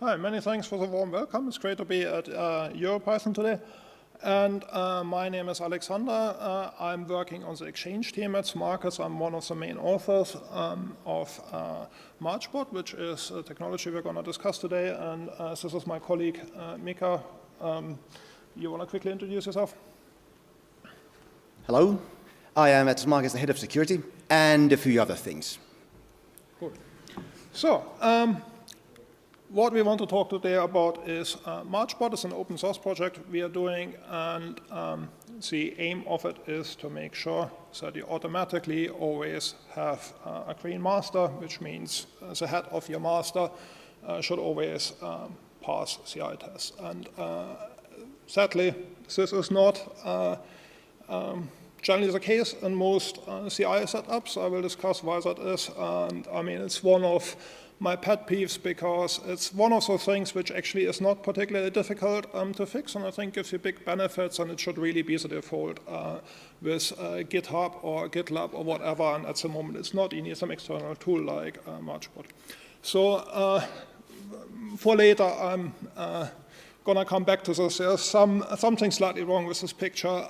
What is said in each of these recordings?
Hi, many thanks for the warm welcome. It's great to be at EuroPython today. And my name is Alexander. I'm working on the Exchange team at Smarkets. I'm one of the main authors of Marge A, which is a technology we're going to discuss today. And this is my colleague, Mika. You want to quickly introduce yourself? Hello. I am at Smarkets the head of security and a few other things. Cool. So, what we want to talk today about is Marge A is an open source project we are doing, and the aim of it is to make sure that you automatically always have a clean master, which means the head of your master should always pass CI tests. And sadly, this is not generally the case in most CI setups. I will discuss why that is. And I mean, it's one of my pet peeves because it's one of those things which actually is not particularly difficult to fix, and I think gives you big benefits, and it should really be the default with GitHub or GitLab or whatever, and at the moment it's not. You need some external tool like Marge A. So for later, I'm gonna come back to this. There's something slightly wrong with this picture.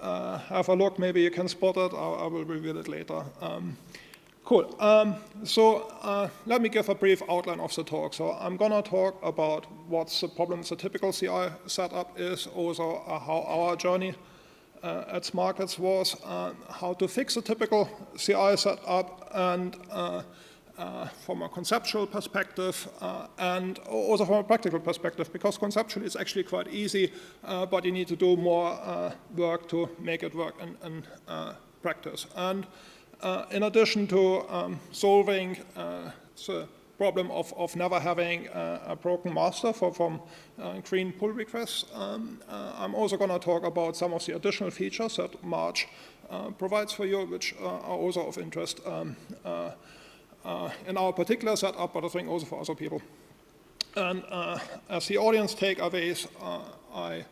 Have a look, maybe you can spot it. I will reveal it later. Cool. So let me give a brief outline of the talk. So I'm going to talk about what's the problem with the typical CI setup is, also how our journey at Smarkets was, how to fix a typical CI setup, and from a conceptual perspective, and also from a practical perspective, because conceptually it's actually quite easy, but you need to do more work to make it work in practice. And in addition to solving the problem of never having a broken master from green pull requests, I'm also going to talk about some of the additional features that Marge provides for you, which are also of interest in our particular setup, but I think also for other people. And as the audience takeaways, I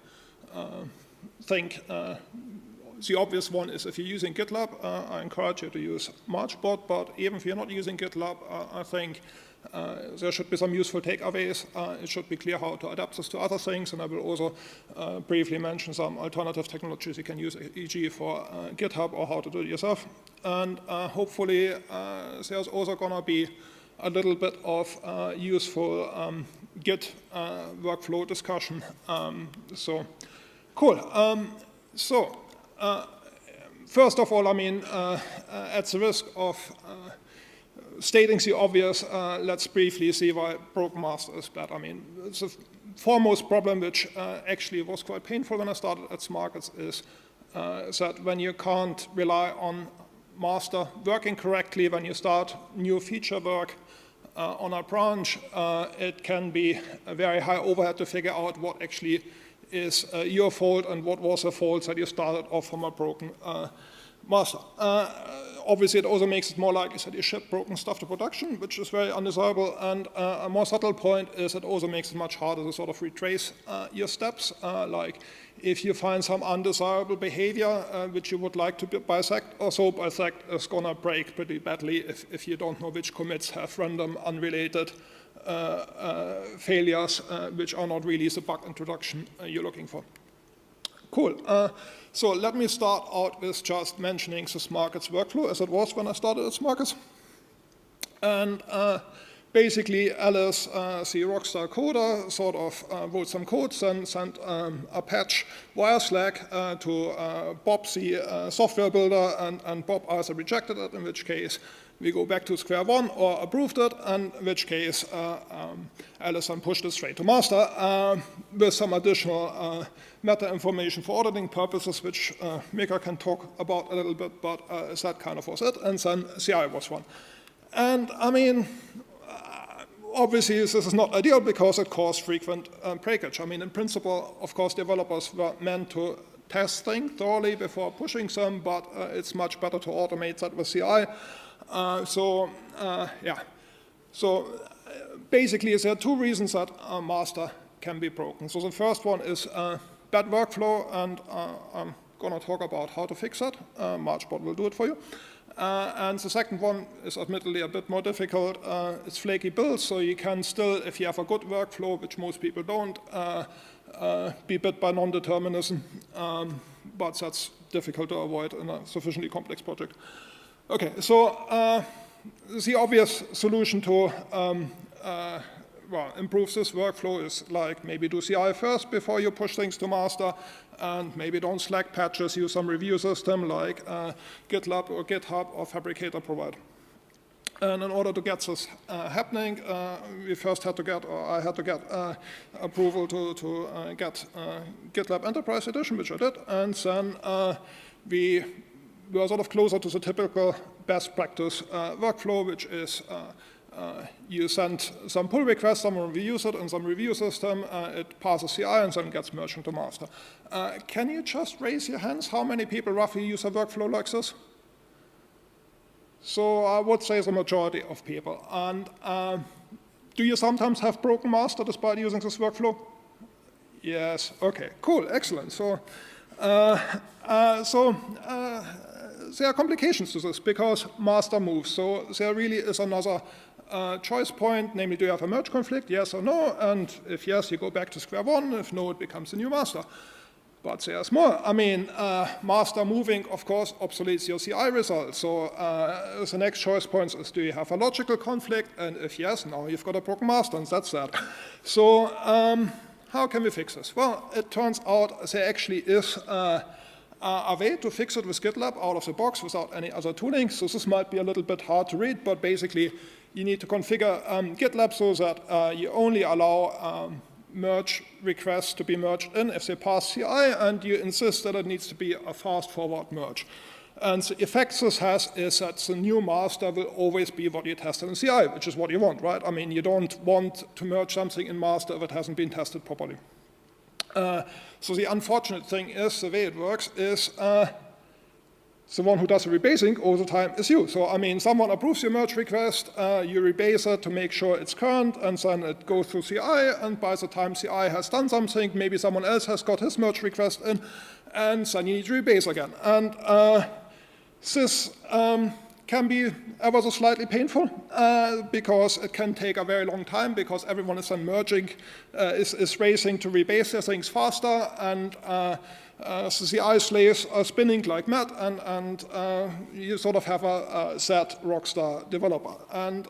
think the obvious one is if you're using GitLab, I encourage you to use Marge A, but even if you're not using GitLab, I think there should be some useful takeaways. It should be clear how to adapt this to other things, and I will also briefly mention some alternative technologies you can use, e.g. for GitHub, or how to do it yourself. And hopefully there's also going to be a little bit of useful Git workflow discussion. So, cool. First of all, I mean, at the risk of stating the obvious, let's briefly see why broken master is bad. I mean, the foremost problem, which actually was quite painful when I started at Smarkets, is that when you can't rely on master working correctly, when you start new feature work on a branch, it can be a very high overhead to figure out what actually is your fault and what was the fault that you started off from a broken master. Obviously, it also makes it more likely that you ship broken stuff to production, which is very undesirable. And a more subtle point is it also makes it much harder to sort of retrace your steps. Like if you find some undesirable behavior which you would like to bisect, or so bisect is going to break pretty badly if you don't know which commits have random, unrelated failures, which are not really the bug introduction you're looking for. Cool. So let me start out with just mentioning the Smarkets workflow as it was when I started at Smarkets. And basically, Alice, the rockstar coder, sort of wrote some code, then sent a patch via Slack to Bob, the software builder, and Bob either rejected it, in which case we go back to square one, or approved it, in which case Alice then pushed it straight to master with some additional meta information for auditing purposes, which Mika can talk about a little bit, but that kind of was it, and then CI was one. And I mean, obviously this is not ideal because it caused frequent breakage. I mean, in principle, of course, developers were meant to test things thoroughly before pushing them, but it's much better to automate that with CI. So basically there are two reasons that a master can be broken. So the first one is bad workflow, and I'm going to talk about how to fix that. Marge A will do it for you. And the second one is admittedly a bit more difficult. It's flaky builds, so you can still, if you have a good workflow, which most people don't, be bit by non-determinism, but that's difficult to avoid in a sufficiently complex project. Okay, so the obvious solution to improve this workflow is like maybe do CI first before you push things to master, and maybe don't Slack patches, use some review system like GitLab or GitHub or Fabricator provide. And in order to get this happening, we first had to get, or I had to get approval to get GitLab Enterprise Edition, which I did, and then we were sort of closer to the typical best practice workflow, which is you send some pull request, someone reviews it in some review system, it passes CI and then gets merged into master. Can you just raise your hands? How many people roughly use a workflow like this? So I would say the majority of people. And do you sometimes have broken master despite using this workflow? Yes, okay, cool, excellent. So, there are complications to this because master moves. So there really is another choice point, namely do you have a merge conflict, yes or no? And if yes, you go back to square one. If no, it becomes a new master. But there's more. I mean, master moving, of course, obsoletes your CI result. So the next choice point is, do you have a logical conflict? And if yes, now you've got a broken master, and that's that. So how can we fix this? Well, it turns out there actually is a way to fix it with GitLab out of the box without any other tooling. So this might be a little bit hard to read, but basically you need to configure GitLab so that you only allow merge requests to be merged in if they pass CI, and you insist that it needs to be a fast forward merge. And the effect this has is that the new master will always be what you tested in CI, which is what you want, right? I mean, you don't want to merge something in master if it hasn't been tested properly. So the unfortunate thing is, the way it works is the one who does the rebasing all the time is you. So, I mean, someone approves your merge request, you rebase it to make sure it's current, and then it goes through CI, and by the time CI has done something, maybe someone else has got his merge request in, and then you need to rebase again. And this can be ever so slightly painful because it can take a very long time because everyone is then merging, is racing to rebase their things faster, and the CI slaves are spinning like mad, and you sort of have a sad rockstar developer. And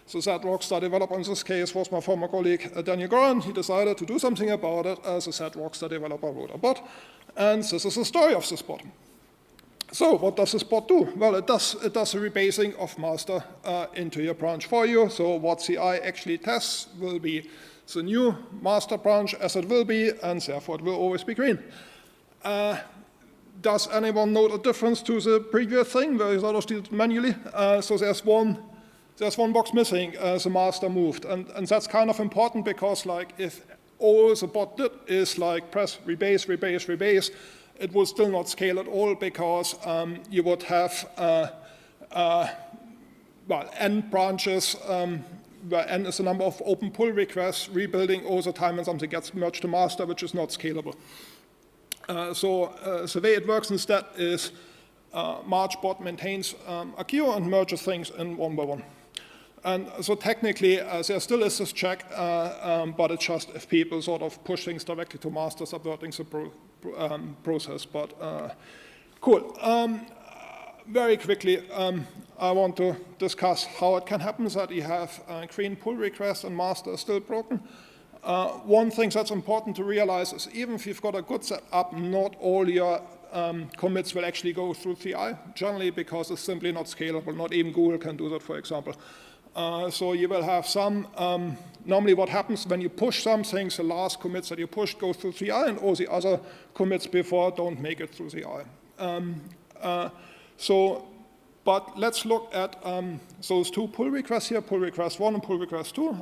so that rockstar developer in this case was my former colleague Daniel Goran. He decided to do something about it. The sad rockstar developer wrote a bot, and this is the story of this bot. So what does this bot do? Well, it does a rebasing of master into your branch for you. So what CI actually tests will be the new master branch as it will be, and therefore it will always be green. Does anyone note a difference to the previous thing where you sort of did it manually? So there's one box missing, the master moved, and that's kind of important because like if all the bot did is like press rebase, rebase, rebase, it would still not scale at all because you would have n branches, where n is the number of open pull requests rebuilding all the time when something gets merged to master, which is not scalable. So the way it works instead is Marge bot maintains a queue and merges things in one by one. And so technically, there still is this check, but it's just if people sort of push things directly to master, subverting the process. But cool. Very quickly, I want to discuss how it can happen that you have green pull requests and master is still broken. One thing that's important to realize is even if you've got a good setup, not all your commits will actually go through CI, generally because it's simply not scalable. Not even Google can do that, for example. So you will have some, normally what happens when you push something, the last commits that you pushed go through CI and all the other commits before don't make it through CI. But let's look at those two pull requests here, pull request 1 and pull request 2.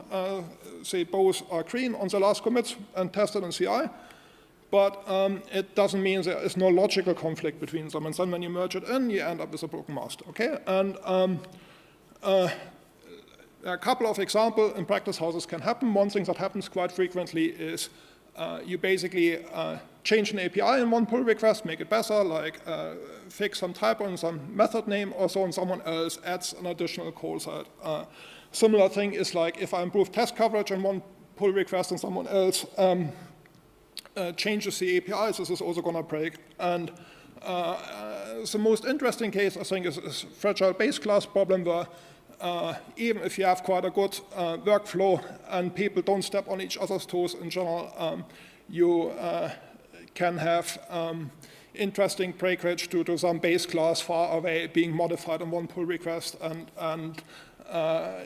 They both are green on the last commits and tested in CI. But it doesn't mean there is no logical conflict between them. And then when you merge it in, you end up with a broken master, okay? And a couple of examples in practice how this can happen. One thing that happens quite frequently is you basically change an API in one pull request, make it better, like fix some typo in some method name or so, and someone else adds an additional call side. Similar thing is like if I improve test coverage in one pull request and someone else changes the APIs, this is also going to break. And the most interesting case, I think, is fragile base class problem where even if you have quite a good workflow and people don't step on each other's toes in general, you can have interesting breakage due to some base class far away being modified in one pull request and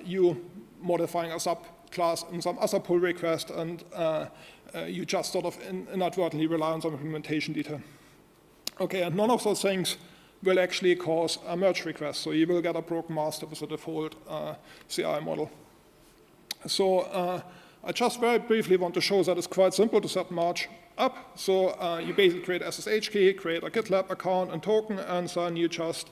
you modifying a subclass in some other pull request, and you just sort of inadvertently rely on some implementation detail. Okay, and none of those things will actually cause a merge request, so you will get a broken master with the default CI model. So I just very briefly want to show that it's quite simple to set Marge up. So you basically create SSH key, create a GitLab account and token, and then you just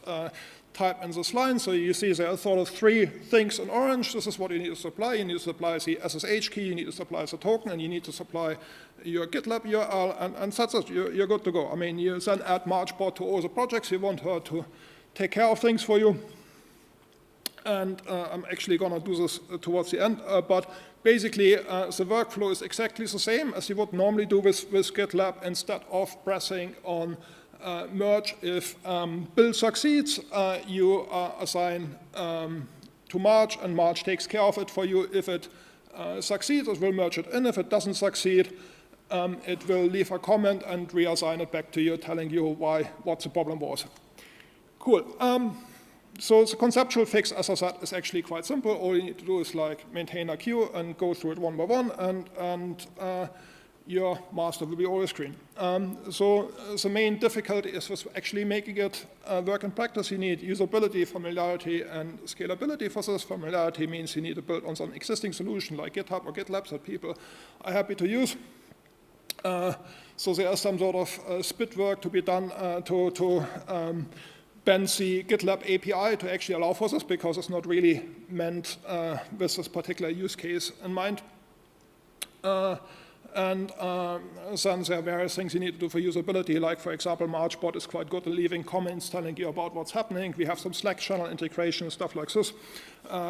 type in this line. So you see there are sort of 3 things in orange. This is what you need to supply. You need to supply the SSH key, you need to supply the token, and you need to supply your GitLab URL, and that's it. You're good to go. I mean, you then add MargeBot to all the projects. You want her to take care of things for you. And I'm actually going to do this towards the end. But basically, the workflow is exactly the same as you would normally do with GitLab. Instead of pressing on merge if build succeeds, you assign to Marge, and Marge takes care of it for you. If it succeeds, it will merge it in. If it doesn't succeed, it will leave a comment and reassign it back to you, telling you what the problem was. Cool. So the conceptual fix, as I said, is actually quite simple. All you need to do is like maintain a queue and go through it one by one, and your master will be always green. So the main difficulty is with actually making it work in practice. You need usability, familiarity, and scalability for this. Familiarity means you need to build on some existing solution like GitHub or GitLab that people are happy to use. So there is some sort of spit work to be done to bend the GitLab API to actually allow for this, because it's not really meant with this particular use case in mind. And then there are various things you need to do for usability, like, for example, MargeBot is quite good at leaving comments telling you about what's happening. We have some Slack channel integration, stuff like this.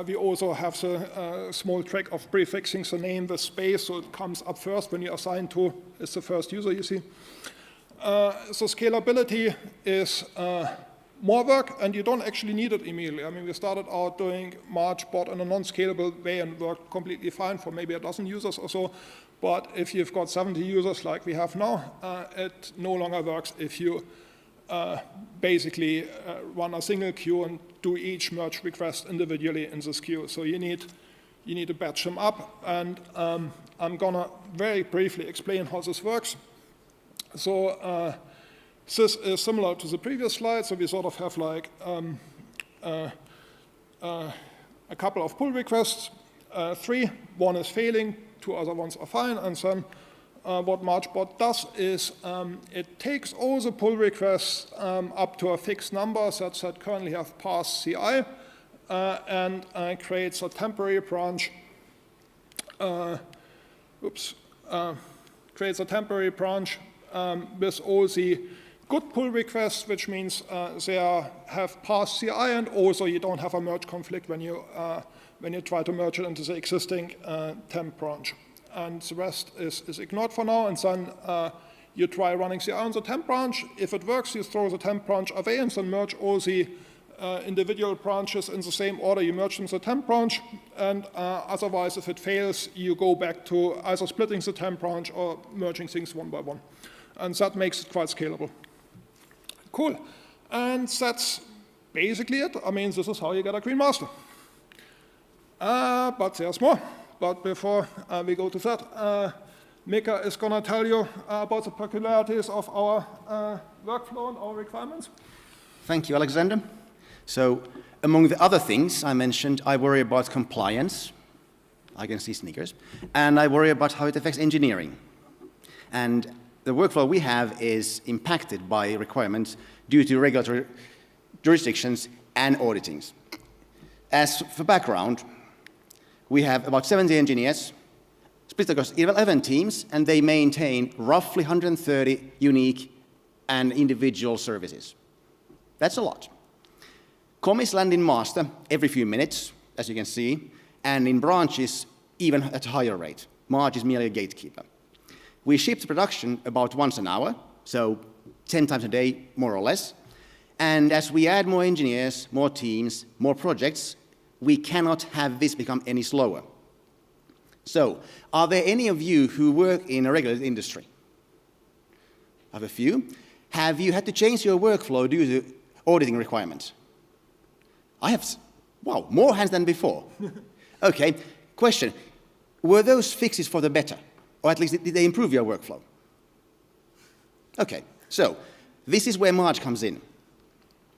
We also have the small trick of prefixing the name with space, so it comes up first when you assign to is the first user you see. So scalability is more work, and you don't actually need it immediately. I mean, we started out doing MargeBot in a non-scalable way and worked completely fine for maybe a dozen users or so. But if you've got 70 users like we have now, it no longer works if you basically run a single queue and do each merge request individually in this queue. So you need to batch them up, and I'm gonna very briefly explain how this works. So this is similar to the previous slide. So we sort of have like a couple of pull requests, 3. One is failing, 2 other ones are fine, and then what MargeBot does is it takes all the pull requests up to a fixed number that currently have passed CI and creates a temporary branch. Creates a temporary branch with all the good pull requests, which means they have passed CI, and also you don't have a merge conflict when you try to merge it into the existing temp branch. And the rest is ignored for now, and then you try running CI on the temp branch. If it works, you throw the temp branch away and then merge all the individual branches in the same order you merge in the temp branch, and otherwise, if it fails, you go back to either splitting the temp branch or merging things one by one. And that makes it quite scalable. Cool. And that's basically it. I mean, this is how you get a green master. But there's more. But before we go to that, Mika is going to tell you about the peculiarities of our workflow and our requirements. Thank you, Alexander. So, among the other things I mentioned, I worry about compliance. I can see sneakers. And I worry about how it affects engineering. And the workflow we have is impacted by requirements due to regulatory jurisdictions and auditings. As for background, we have about 70 engineers split across 11 teams, and they maintain roughly 130 unique and individual services. That's a lot. Commits land in master every few minutes, as you can see, and in branches even at a higher rate. Marge is merely a gatekeeper. We ship to production about once an hour, so 10 times a day, more or less. And as we add more engineers, more teams, more projects, we cannot have this become any slower. So, are there any of you who work in a regulated industry? I have a few. Have you had to change your workflow due to auditing requirements? I have, wow, more hands than before. Okay, question. Were those fixes for the better? Or at least did they improve your workflow? Okay, so this is where Marge comes in.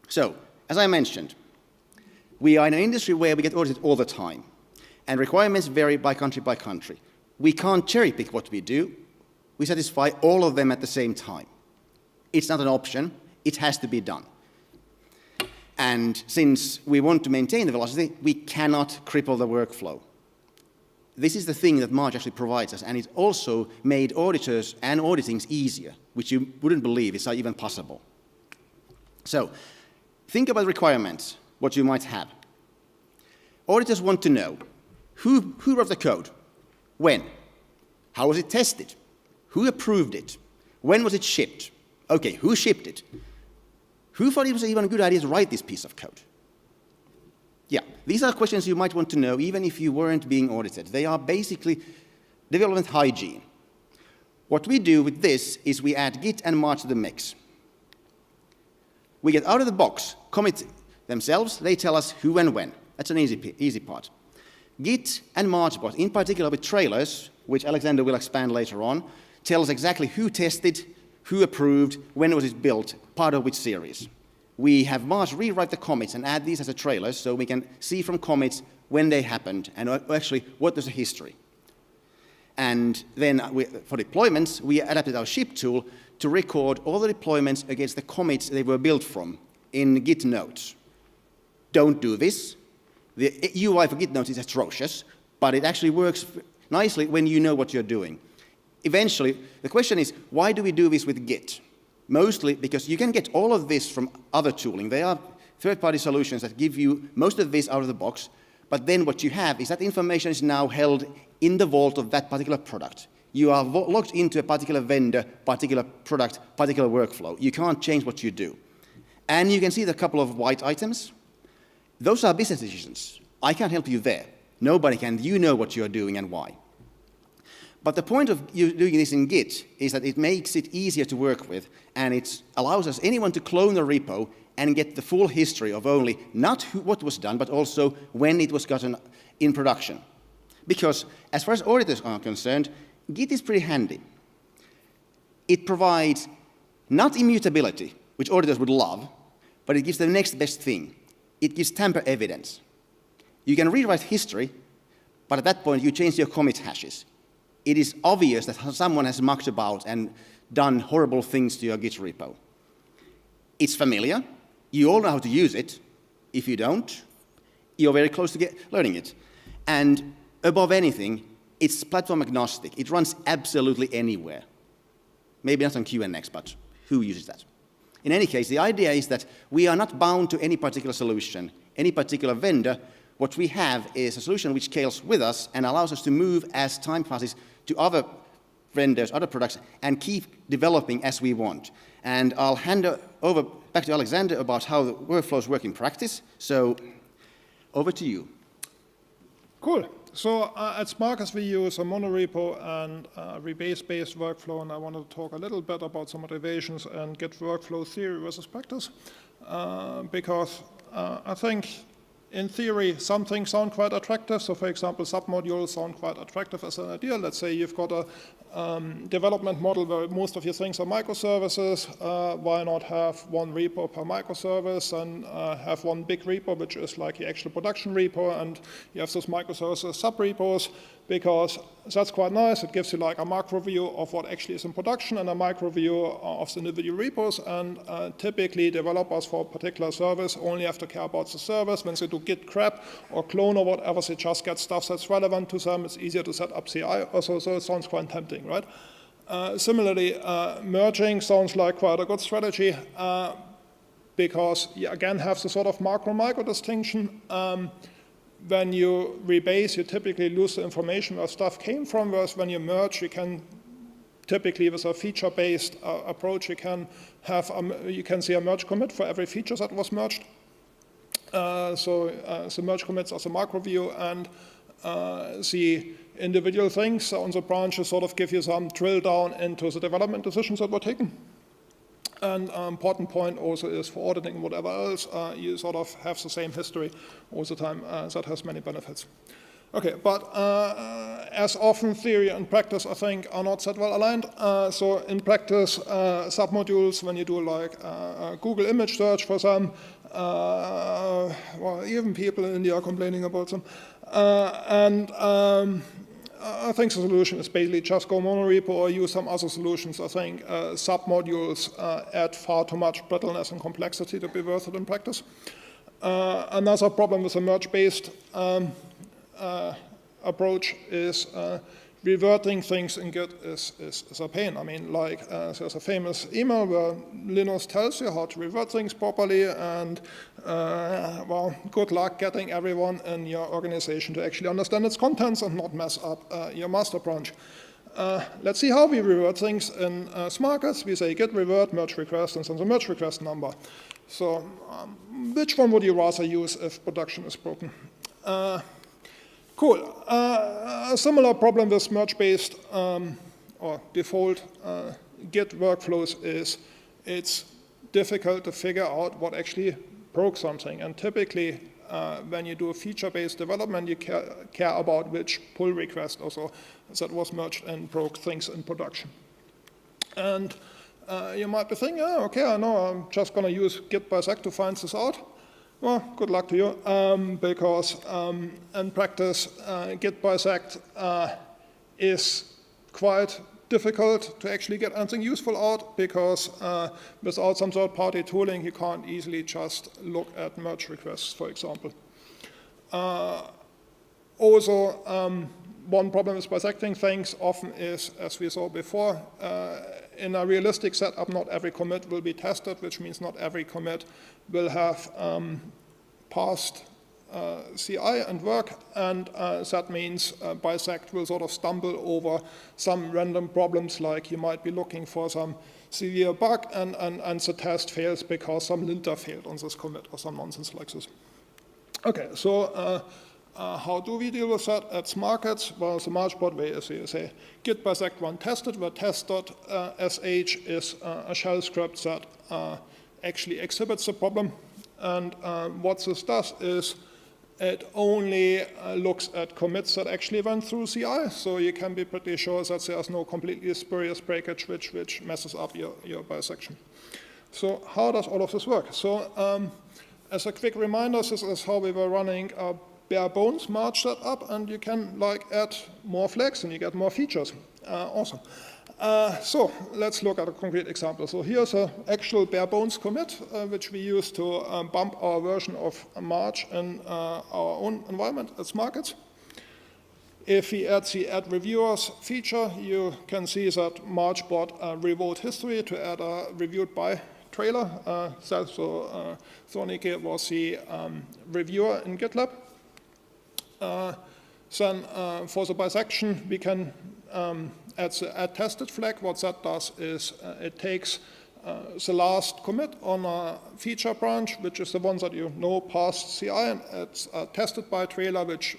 So, as I mentioned, we are in an industry where we get audited all the time, and requirements vary by country. We can't cherry pick what we do. We satisfy all of them at the same time. It's not an option, it has to be done. And since we want to maintain the velocity, we cannot cripple the workflow. This is the thing that Marge actually provides us, and it also made auditors and auditing easier, which you wouldn't believe is even possible. So, think about requirements, what you might have. Auditors want to know who wrote the code, when, how was it tested, who approved it, when was it shipped, okay, who shipped it, who thought it was even a good idea to write this piece of code. Yeah, these are questions you might want to know even if you weren't being audited. They are basically development hygiene. What we do with this is we add Git and Marge to the mix. We get out of the box, commit themselves, they tell us who and when. That's an easy part. Git and Marge bot, in particular with trailers, which Alexander will expand later on, tells exactly who tested, who approved, when was it built, part of which series. We have Marge rewrite the commits and add these as a trailer so we can see from commits when they happened and actually what was the history. And then for deployments, we adapted our ship tool to record all the deployments against the commits they were built from in Git nodes. Don't do this. The UI for Git nodes is atrocious, but it actually works nicely when you know what you're doing. Eventually, the question is, why do we do this with Git? Mostly because you can get all of this from other tooling. They are third-party solutions that give you most of this out of the box, but then what you have is that information is now held in the vault of that particular product. You are logged into a particular vendor, particular product, particular workflow. You can't change what you do. And you can see the couple of white items. Those are business decisions. I can't help you there. Nobody can. You know what you're doing and why. But the point of you doing this in Git is that it makes it easier to work with, and it allows anyone to clone the repo and get the full history of only not what was done, but also when it was gotten in production. Because as far as auditors are concerned, Git is pretty handy. It provides not immutability, which auditors would love, but it gives the next best thing. It gives tamper evidence. You can rewrite history, but at that point you change your commit hashes. It is obvious that someone has mucked about and done horrible things to your Git repo. It's familiar. You all know how to use it. If you don't, you're very close to learning it. And above anything, it's platform agnostic. It runs absolutely anywhere. Maybe not on QNX, but who uses that? In any case, the idea is that we are not bound to any particular solution, any particular vendor. What we have is a solution which scales with us and allows us to move as time passes to other vendors, other products, and keep developing as we want. And I'll hand over back to Alexander about how the workflows work in practice. So over to you. Cool. So at Sparkus we use a monorepo and a rebase-based workflow, and I want to talk a little bit about some motivations and Git workflow theory versus practice, because I think in theory, some things sound quite attractive. So for example, submodules sound quite attractive as an idea. Let's say you've got a development model where most of your things are microservices. Why not have one repo per microservice and have one big repo, which is like the actual production repo, and you have those microservices sub-repos. because that's quite nice. It gives you like a macro view of what actually is in production and a micro view of the individual repos, and typically developers for a particular service only have to care about the service. When they do git crap or clone or whatever, they just get stuff that's relevant to them. It's easier to set up CI also, so it sounds quite tempting, right? Similarly, merging sounds like quite a good strategy because you again have the sort of macro-micro distinction. When you rebase, you typically lose the information where stuff came from, whereas when you merge, you can typically with a feature-based approach, you can see a merge commit for every feature that was merged. So the merge commits as a macro view, and the individual things on the branches sort of give you some drill down into the development decisions that were taken. And an important point also is for auditing and whatever else, you sort of have the same history all the time. That has many benefits. Okay, but as often theory and practice, I think, are not that well aligned. So in practice, submodules, when you do like Google image search for some, well, even people in India are complaining about them. I think the solution is basically just go monorepo or use some other solutions. I think submodules add far too much brittleness and complexity to be worth it in practice. Another problem with a merge-based approach is reverting things in Git is a pain. I mean, like there's a famous email where Linus tells you how to revert things properly, and well, good luck getting everyone in your organization to actually understand its contents and not mess up your master branch. Let's see how we revert things in Smarkets. We say git revert merge request and send the merge request number. So which one would you rather use if production is broken? Cool. A similar problem with merge-based or default Git workflows is it's difficult to figure out what actually broke something. And typically, when you do a feature-based development, you care about which pull request also that was merged and broke things in production. And you might be thinking, oh, okay, I know, I'm just going to use git bisect to find this out. Well, good luck to you, because in practice, git bisect is quite difficult to actually get anything useful out, because without some third-party tooling, you can't easily just look at merge requests, for example. Also, one problem with bisecting things often is, as we saw before, in a realistic setup, not every commit will be tested, which means not every commit will have passed CI and work, and that means bisect will sort of stumble over some random problems, like you might be looking for some severe bug and the test fails because some linter failed on this commit or some nonsense like this. Okay, so how do we deal with that at Smarkets? Well, the Marge way is you say git bisect run tested, where test.sh is a shell script that actually exhibits the problem. And what this does is it only looks at commits that actually went through CI, so you can be pretty sure that there's no completely spurious breakage which messes up your bisection. So how does all of this work? So as a quick reminder, this is how we were running a bare bones Marge setup, and you can like add more flags and you get more features. Awesome. So let's look at a concrete example. So here's an actual bare bones commit, which we use to bump our version of Marge in our own environment at Smarkets. If we add the add reviewers feature, you can see that Marge bought a revolt history to add a reviewed by trailer. So Thornike was the reviewer in GitLab. Then for the bisection, we can add the add tested flag. What that does is it takes the last commit on a feature branch, which is the one that you know passed CI, and it's tested by trailer, which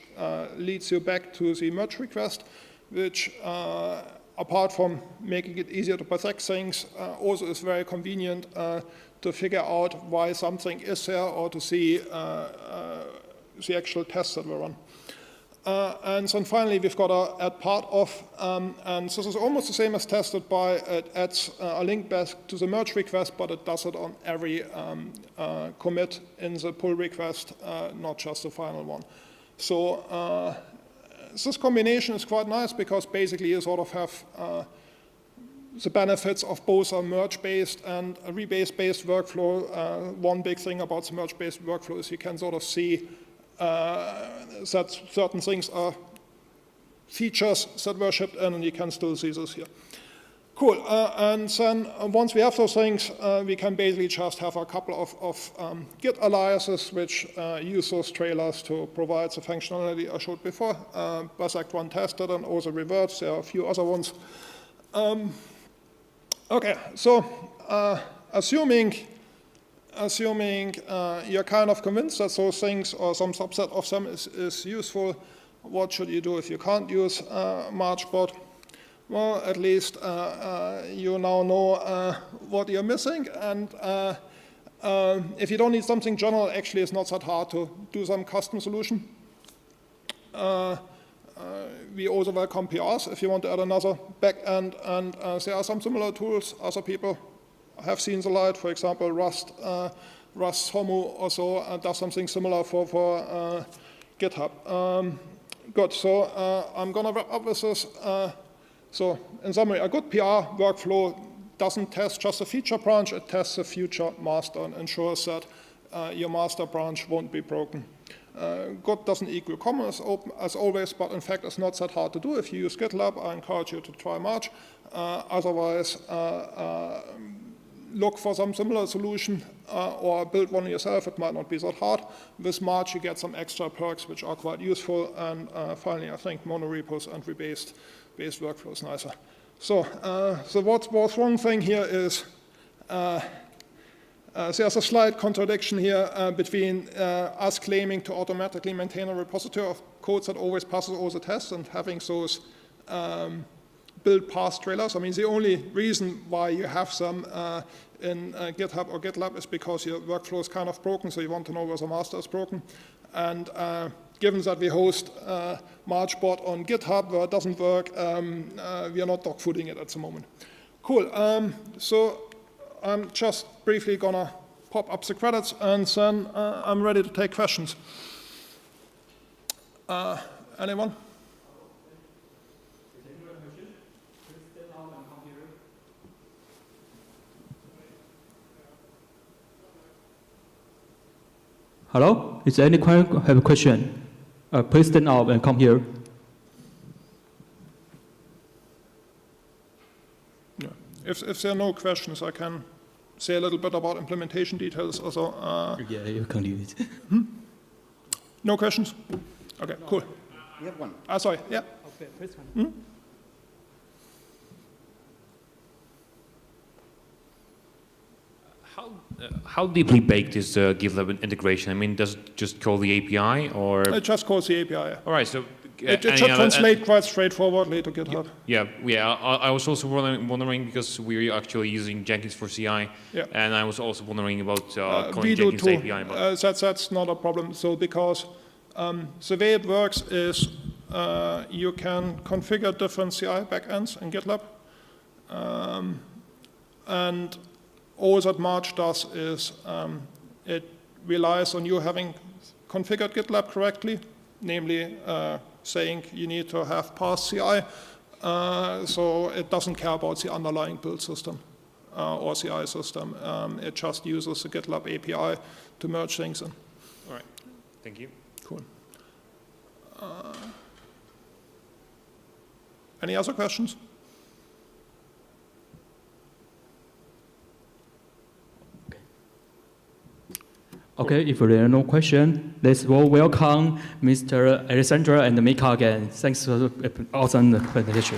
leads you back to the merge request, which apart from making it easier to bisect things, also is very convenient to figure out why something is there or to see the actual tests that were run. And then finally, we've got to add part of, and this is almost the same as tested by, it adds a link back to the merge request, but it does it on every commit in the pull request, not just the final one. So this combination is quite nice because basically you sort of have the benefits of both a merge-based and a rebase-based workflow. One big thing about the merge-based workflow is you can sort of see that certain things are features that were shipped in, and you can still see this here. Cool, and then once we have those things, we can basically just have a couple of Git aliases which use those trailers to provide the functionality I showed before. Basact1 tested and also reverts. There are a few other ones. Okay, so assuming you're kind of convinced that those things or some subset of them is useful, what should you do if you can't use MargeBot? Well, at least you now know what you're missing, and if you don't need something general, actually it's not that hard to do some custom solution. We also welcome PRs if you want to add another backend, and there are some similar tools other people have seen the light. For example, Rust's Homu also does something similar for GitHub. Good, so I'm gonna wrap up with this. So in summary, a good PR workflow doesn't test just a feature branch, it tests the future master and ensures that your master branch won't be broken. Good doesn't equal common as always, but in fact it's not that hard to do. If you use GitLab, I encourage you to try Marge. Otherwise, look for some similar solution or build one yourself. It might not be that hard. With Marge, you get some extra perks which are quite useful. And finally, I think monorepos and rebased workflow is nicer. So what's wrong thing here is there's a slight contradiction here between us claiming to automatically maintain a repository of code that always passes all the tests and having those build pass trailers. I mean, the only reason why you have them in GitHub or GitLab is because your workflow is kind of broken, so you want to know where the master is broken. And given that we host MargeBot on GitHub where it doesn't work, we are not dogfooding it at the moment. Cool, so I'm just briefly gonna pop up the credits and then I'm ready to take questions. Anyone? Hello? Is anyone have a question? Please stand up and come here. Yeah. If there are no questions, I can say a little bit about implementation details also. Yeah, you can do it. No questions? Okay, cool. We have one. Sorry, yeah. Okay, please come. How deeply baked is the GitLab integration? I mean, does it just call the API or? It just calls the API. All right, so it should translate quite straightforwardly to GitHub. Yeah. I was also wondering because we're actually using Jenkins for CI, and I was also wondering about calling Jenkins too. API. But That's not a problem. So because the way it works is you can configure different CI backends in GitLab, and all that Marge does is it relies on you having configured GitLab correctly, namely saying you need to have pass CI, so it doesn't care about the underlying build system or CI system. It just uses the GitLab API to merge things in. all right, thank you. Cool. Any other questions? Okay, if there are no questions, let's welcome Mr. Alexandra and Mika again. Thanks for the awesome presentation.